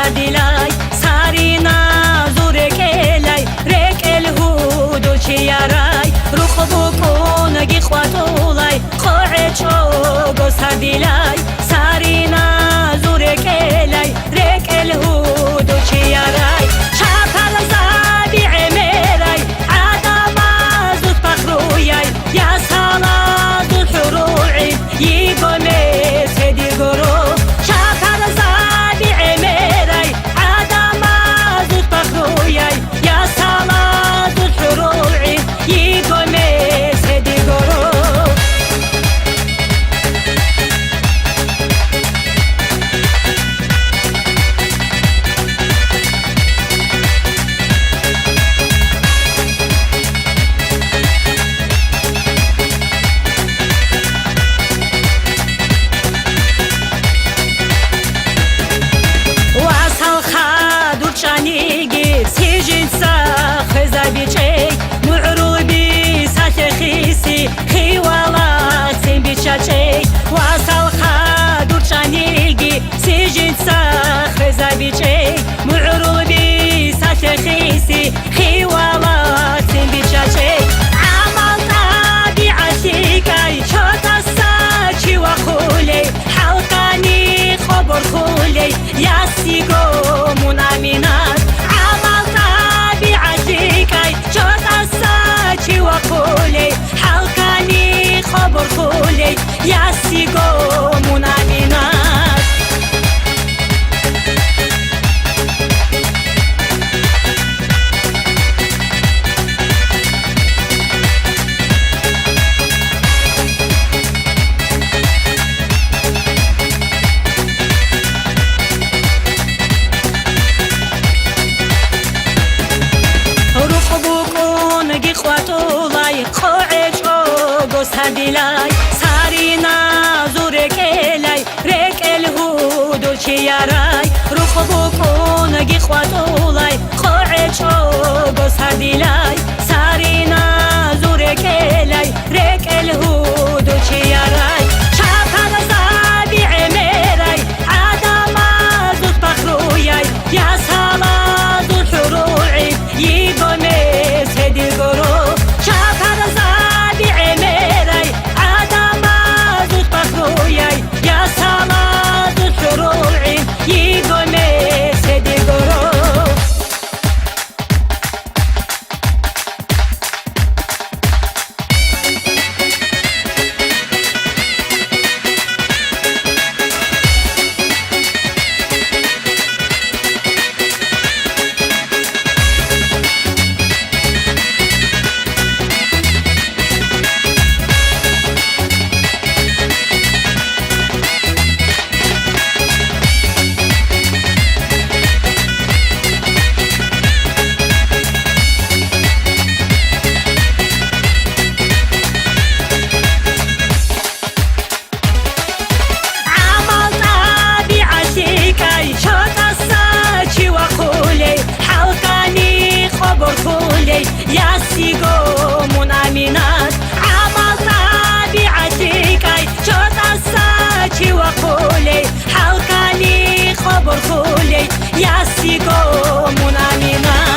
هديلاي سارينا زوركيلاي ريك الهود وشياراي رخبوكو نجي خواتولاي خوعتشو جوز هديلاي سارينا زوركيلاي ريك الهود وشياراي شافل زابي عميراي عدما زود بخروياي يا صلاة الحروعي يقومي سيدي قرو شافل زابي عميراي عدما زود بخروياي يا صلاة الحروعي يقومي سيدي قرو وصل خادر شانيجي سجن صخر زبيشي معروبي ساتخيسي خيوالات بيشاشي عمل طبيعتي كاي شوت الساچي وخولي حلقاني خبر خولي ياسيقو منامينات عمل طبيعتي كاي شوت الساچي وخولي حلقاني خبر خولي ياسيقو منامينات رخبوكو نجي خواتولاي خوعتشو جوز هديلاي زوركيلاي ريك الهود وشياراي رخبوكو نجي خواتولاي خوعتشو جوز هديلاي سارينا زوركيلاي ريك الهود وشياراي شافل زابي عميراي عدما زود بخروياي يا صلاة الحروعي يقومي سيدي قرو شافل زابي عميراي يا صلاة الحروعي يقومي سيدي قرو ياسيقو منامينات عمل طبيعتي كاي شوت الساچي وقولي حلقاني خبر خولي ياسيقو منامينات